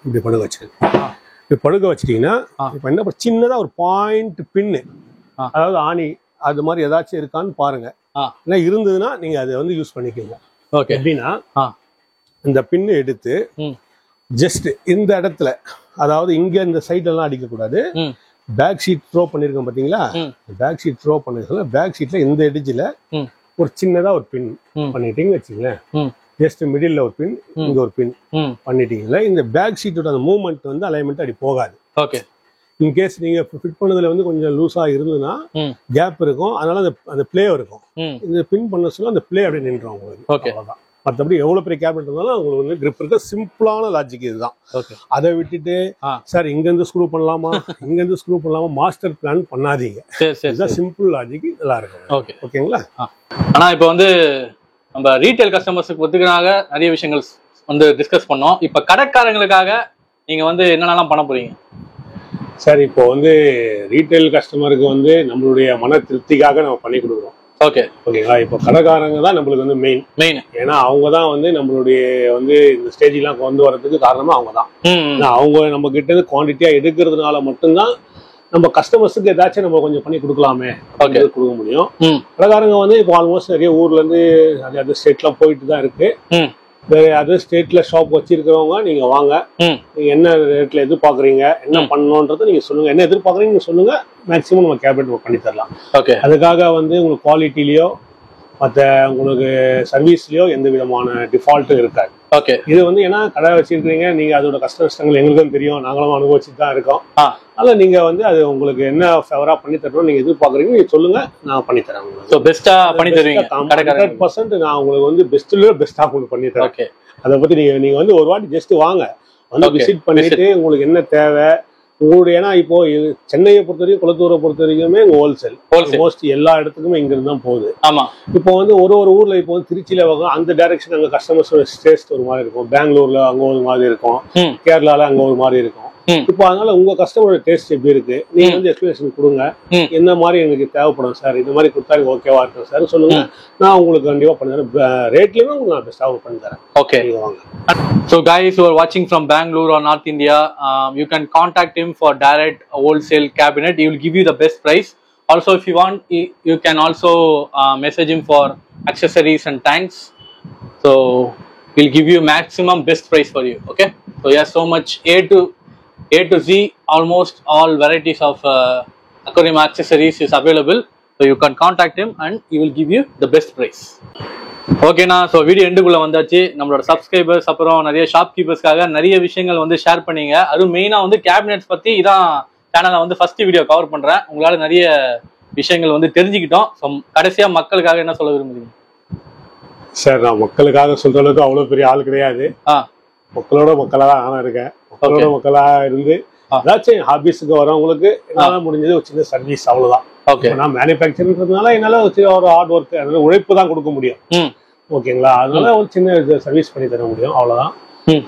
இப்படி படுக்க வச்சிருங்க. இப்படி படுக்க வச்சிட்டீங்கன்னா இப்ப என்ன சின்னதா ஒரு பாயிண்ட் பின்னு, அதாவது ஆணி அது மாதிரி ஏதாச்சும் இருக்கான்னு பாருங்க. ஏன்னா இருந்ததுன்னா நீங்க அதை வந்து யூஸ் பண்ணிக்கோங்க. எப்படின்னா இந்த பின்னு எடுத்து ஜஸ்ட் இந்த இடத்துல, அதாவது இங்க இந்த சைட் எல்லாம் அடிக்க கூடாது. பேக் ஷீட் த்ரோ பண்ணிருக்கோம் பாத்தீங்களா? பேக் ஷீட் த்ரோ பண்ணிருக்கோம். பேக் ஷீட்ல இந்த எட்ஜ்ல ஒரு சின்னதா ஒரு பின் பண்ணிட்டீங்கன்னு வச்சுங்களேன். ஜஸ்ட் மிடில்ல ஒரு பின், இங்க ஒரு பின் பண்ணிட்டீங்களா, இந்த பேக் ஷீட்டோட அந்த மூவ்மெண்ட் வந்து அலைன்மெண்ட் அப்படி போகாது. ஓகே. இன்கேஸ் நீங்க ஃபிட் பண்ணதுல வந்து கொஞ்சம் லூஸா இருந்ததுன்னா கேப் இருக்கும், அதனால அந்த பிளே இருக்கும். இந்த பின் பண்ண சொல்ல அந்த பிளே அப்படியே நின்றோம் உங்களுக்கு. அவ்வளவுதான். மற்றபடி எவ்வளவு பெரிய கேபினட் இருந்தாலும் உங்களுக்கு வந்து கிரிப் இருக்க சிம்பிளான லாஜிக் இதுதான். அதை விட்டுட்டு சார் இங்க இருந்து ஸ்க்ரூ பண்ணலாமா இங்க இருந்து ஸ்க்ரூ பண்ணலாமா மாஸ்டர் பிளான் பண்ணாதீங்க. சிம்பிள் லாஜிக் நல்லா இருக்கும். ஓகேங்களா? ஆனா இப்ப வந்து நம்ம ரீட்டைல் கஸ்டமர்ஸுக்கு ஒத்துக்கிறாங்க நிறைய விஷயங்கள் வந்து டிஸ்கஸ் பண்ணோம். இப்ப கடைக்காரங்களுக்காக நீங்க வந்து என்னென்னலாம் பண்ண போறீங்க சார்? இப்போ வந்து ரீட்டைல் கஸ்டமருக்கு வந்து நம்மளுடைய மன திருப்திக்காக நம்ம பண்ணி கொடுக்குறோம். ஓகேங்களா? இப்போ கடைக்காரங்க தான் நம்மளுக்கு வந்து மெயின். ஏன்னா அவங்க தான் வந்து நம்மளுடைய வந்து இந்த ஸ்டேஜ் எல்லாம் கொண்டு வரதுக்கு காரணமா அவங்க தான். அவங்க நம்ம கிட்ட இருந்து குவான்டிட்டியா எடுக்கிறதுனால மட்டும்தான் நம்ம கஸ்டமர்ஸுக்கு ஏதாச்சும் நம்ம கொஞ்சம் பண்ணி கொடுக்கலாமே கொடுக்க முடியும். கடைக்காரங்க வந்து இப்போ ஆல்மோஸ்ட் நிறைய ஊர்ல இருந்து அதர் ஸ்டேட்லாம் போயிட்டு தான் இருக்கு. வேற அதர் ஸ்டேட்ல ஷாப் வச்சிருக்கிறவங்க நீங்க வாங்க, நீங்க என்ன ரேட்ல எதிர்பார்க்குறீங்க, என்ன பண்ணணும்ன்றதை நீங்க சொல்லுங்க, என்ன எதிர்பார்க்குறீங்கன்னு சொல்லுங்க. மேக்ஸிமம் நம்ம கேபினட் பண்ணி தரலாம். அதுக்காக வந்து உங்களுக்கு குவாலிட்டிலயோ மற்ற உங்களுக்கு சர்வீஸ்லயோ எந்த விதமான டிஃபால்ட்டும் இருக்காது. இது வந்து ஏன்னா கடை வச்சிருக்கீங்க, நீங்க அதோட கஷ்ட நஷ்டங்கள் எங்களுக்கும் தெரியும், நாங்களும் அனுபவிச்சுட்டு தான் இருக்கோம். அதனால நீங்க வந்து அது உங்களுக்கு என்ன ஃபேவரா பண்ணி தரணும் நீங்க எதிர்பார்க்குறீங்க நீங்க சொல்லுங்க, நான் பண்ணி தரேன். பெஸ்டா பண்ணி தருவீங்க. 100% நான் உங்களுக்கு வந்து பெஸ்டா உங்களுக்கு பண்ணி தரேன். அதை பத்தி நீங்க வந்து ஒரு வாட்டி ஜஸ்ட் வாங்க, வந்து விசிட் பண்ணிட்டு உங்களுக்கு என்ன தேவை உங்களுடைய, ஏன்னா இப்போ சென்னையை பொறுத்த வரைக்கும் குளத்தூரை பொறுத்த வரைக்குமே ஹோல்சேல் மோஸ்ட் எல்லா இடத்துக்குமே இங்க இருந்து தான் போகுது. இப்போ வந்து ஒரு ஊர்ல இப்போ வந்து திருச்சியில அந்த டைரக்ஷன் அங்க கஸ்டமர்ஸோட டேஸ்ட் ஒரு மாதிரி இருக்கும், பெங்களூர்ல அங்க ஒரு மாதிரி இருக்கும், கேரளால அங்க ஒரு மாதிரி இருக்கும். இப்போ அதனால உங்க கஸ்டமரோட டேஸ்ட் எப்படி இருக்கு நீங்க வந்து எக்ஸ்பிளேஷன் கொடுங்க. என்ன மாதிரி எனக்கு தேவைப்படும் சார், இந்த மாதிரி கொடுத்தா ஓகேவா இருக்கும் சார் சொல்லுங்க, நான் உங்களுக்கு கண்டிப்பா பண்ணி தரேன். ரேட்லயுமே உங்களுக்கு நான் பெஸ்ட்டாக பண்ணி தரேன். ஓகே, வாங்க. So guys who are watching from Bangalore or North India, you can contact him for direct wholesale cabinet. He will give you the best price. Also, if you want, you can also message him for accessories and tanks. So we'll give you maximum best price for you. Okay. So yeah, so much A to Z, almost all varieties of aquarium accessories is available. So you can contact him and he will give you the best price. ஓகேண்ணா. So video எண்டுக்குள்ள வந்தாச்சு. நம்மளோட subscribers அப்புறம் நிறைய shop கீப்பர்ஸ்க்காக நிறைய விஷயங்கள் வந்து share பண்ணீங்க. அதுவும் மெயினாக வந்து கேபினெட்ஸ் பற்றி இதான் சேனலை வந்து ஃபர்ஸ்ட் வீடியோ கவர் பண்ணுறேன். உங்களால் நிறைய விஷயங்கள் வந்து தெரிஞ்சுக்கிட்டோம். ஸோ கடைசியாக மக்களுக்காக என்ன சொல்ல விரும்புறீங்க சார்? நான் மக்களுக்காக சொல்ற அளவுக்கு அவ்வளோ பெரிய ஆள் கிடையாது. மக்களோட மக்களாக தான் நானும் இருக்கேன். மக்களோட மக்களாக இருந்து ஏதாச்சும் ஹாபிஸுக்கு வரவங்களுக்கு என்னால் முடிஞ்சது ஒரு சின்ன சர்வீஸ், அவ்வளோதான். நான் மேனுஃபேக்சரிங்கிறதுனால என்னால ஒரு ஹார்ட் ஒர்க், அதனால உழைப்பு தான் கொடுக்க முடியும். ஓகேங்களா. அதனால ஒரு சின்ன சர்வீஸ் பண்ணி தர முடியும், அவ்வளவுதான்.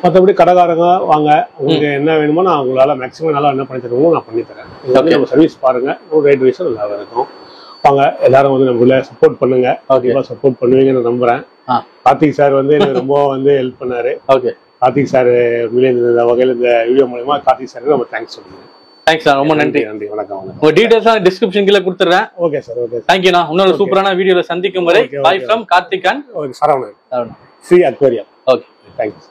மற்றபடி கடைக்காரங்க வாங்க, உங்களுக்கு என்ன வேணுமோ நான் உங்களால மேக்ஸிமம் நல்லா என்ன பண்ணி தருவோம் நான் பண்ணி தரேன். நம்ம சர்வீஸ் பாருங்க, ஒரு ரேட் வைஸ் நல்லா இருக்கும். வாங்க எல்லாரும் வந்து நம்மள சப்போர்ட் பண்ணுங்க, சப்போர்ட் பண்ணுவீங்கன்னு நம்புறேன். கார்த்திக் சார் வந்து எனக்கு ரொம்ப வந்து ஹெல்ப் பண்ணாரு. கார்த்திக் சார் இந்த வகையில் இந்த வீடியோ மூலமா கார்த்திக் சாருக்கு நம்ம தேங்க்ஸ் சொல்லுங்க. தேங்க்ஸ் சார், ரொம்ப நன்றி. நன்றி, வணக்கம். உங்க டீடைல்ஸ் டிஸ்கிரிப்ஷன் கீழே கொடுத்துறேன். Okay sir, okay. தேங்க்யூ. நான் இன்னொரு சூப்பரான வீடியோல சந்திக்கும் வரை bye from Karthik and Saravanan, Sri aquarium. Okay, thank you.